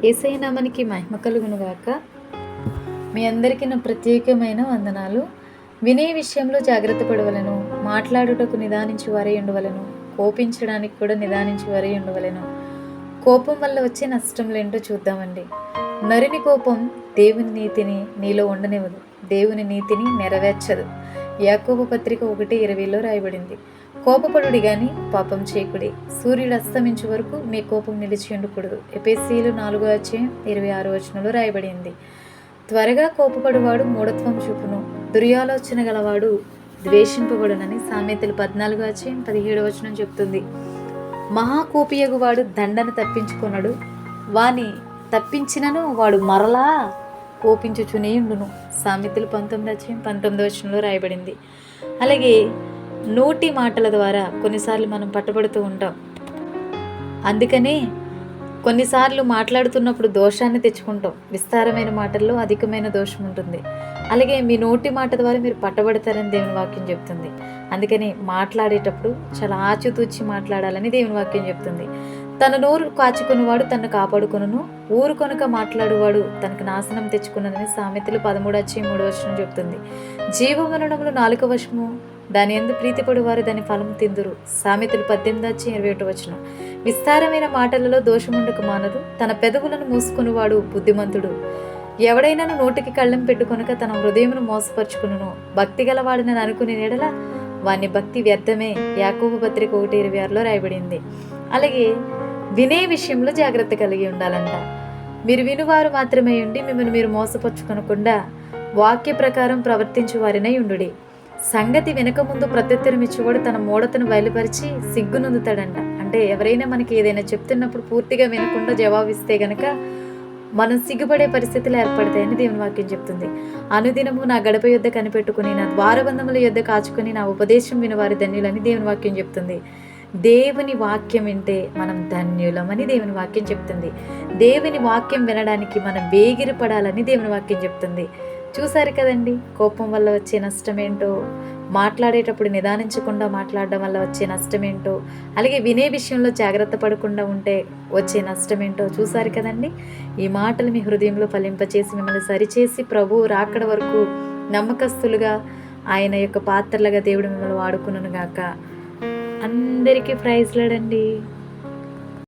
యేసయ్య నామానికి మహిమ కలుగును గాక. మీ అందరికీ నా ప్రత్యేకమైన వందనాలు. వినే విషయంలో జాగ్రత్త పడవలను, మాట్లాడుటకు నిదానించి వారే ఉండవలను, కోపించడానికి కూడా నిదానించి వారే ఉండవలను. కోపం వల్ల వచ్చే నష్టంలేంటో చూద్దామండి. నరుని కోపం దేవుని నీతిని నీలో ఉండనివ్వదు, దేవుని నీతిని నెరవేర్చదు. యాకోబు పత్రిక 1:20లో రాయబడింది. కోపపడుడి గాని పాపం చేయకుడి, సూర్యుడు అస్తమించే వరకు మీ కోపం నిలిచి ఉండకూడదు. ఎఫెసీయులు 4:26 రాయబడింది. త్వరగా కోపపడువాడు మూఢత్వం చూపును, దుర్యాలోచన గలవాడు ద్వేషింపబడునని సామెతలు 14:17 చెప్తుంది. మహాకోపియగువాడు దండన తప్పించుకున్నాడు, వాని తప్పించినను వాడు మరలా కోపించుచునేయుండును. సామెతలు 19:19 రాయబడింది. అలాగే నోటి మాటల ద్వారా కొన్నిసార్లు మనం పట్టబడుతూ ఉంటాం. అందుకనే కొన్నిసార్లు మాట్లాడుతున్నప్పుడు దోషాన్ని తెచ్చుకుంటాం. విస్తారమైన మాటల్లో అధికమైన దోషం ఉంటుంది. అలాగే మీ నోటి మాట ద్వారా మీరు పట్టబడతారని దేవుని వాక్యం చెప్తుంది. అందుకని మాట్లాడేటప్పుడు చాలా ఆచితూచి మాట్లాడాలని దేవుని వాక్యం చెప్తుంది. తన నోరు కాచుకున్నవాడు తనను కాపాడుకొనును, ఊరు కొనుక మాట్లాడువాడు తనకు నాశనం తెచ్చుకున్నదని సామెతలు 13:3 చెప్తుంది. జీవమరణములు నాలుక వశము, దాని యందు ప్రీతిపడువారు దాని ఫలము తిందురు. సామెతలు 18:21. విస్తారమైన మాటలలో దోషముండక మానదు, తన పెదవులను మూసుకునివాడు బుద్ధిమంతుడు. ఎవడైనాను నోటికి కళ్ళెం పెట్టుకొనక తన హృదయమును మోసపరుచుకును, భక్తి గలవాడినని అనుకునే ఎడల వాని భక్తి వ్యర్థమే. యాకోబు పత్రిక 1:26లో రాయబడింది. అలాగే వినే విషయంలో జాగ్రత్త కలిగి ఉండాలంట. మీరు వినువారు మాత్రమే ఉండి మిమ్మల్ని మీరు మోసపరుచుకొనకుండా వాక్య ప్రకారం ప్రవర్తించు వారినై ఉండుడి. సంగతి వినకముందు ప్రత్యుత్తరం ఇచ్చేవాడు తన మూఢతను బయలుపరిచి సిగ్గునందుతాడంట. అంటే ఎవరైనా మనకి ఏదైనా చెప్తున్నప్పుడు పూర్తిగా వినకుండా జవాబిస్తే గనక మనం సిగ్గుపడే పరిస్థితులు ఏర్పడతాయని దేవుని వాక్యం చెప్తుంది. అనుదినము నా గడప యొద్ద కనిపెట్టుకుని, నా ద్వారబంధముల యొద్ద కాచుకుని నా ఉపదేశం వినవారి ధన్యులని దేవుని వాక్యం చెప్తుంది. దేవుని వాక్యం వింటే మనం ధన్యులమని దేవుని వాక్యం చెప్తుంది. దేవుని వాక్యం వినడానికి మనం వేగిరపడాలని దేవుని వాక్యం చెప్తుంది. చూసారు కదండి, కోపం వల్ల వచ్చే నష్టం ఏంటో, మాట్లాడేటప్పుడు నిదానించకుండా మాట్లాడడం వల్ల వచ్చే నష్టం ఏంటో, అలాగే వినే విషయంలో జాగ్రత్త పడకుండా ఉంటే వచ్చే నష్టం ఏంటో చూసారు కదండి. ఈ మాటలు మీ హృదయంలో ఫలింపచేసి మిమ్మల్ని సరిచేసి ప్రభు రాకడ వరకు నమ్మకస్తులుగా ఆయన యొక్క పాత్రలుగా దేవుడు మిమ్మల్ని వాడుకును గాక. అందరికీ ప్రైజ్ లార్డ్ అండి.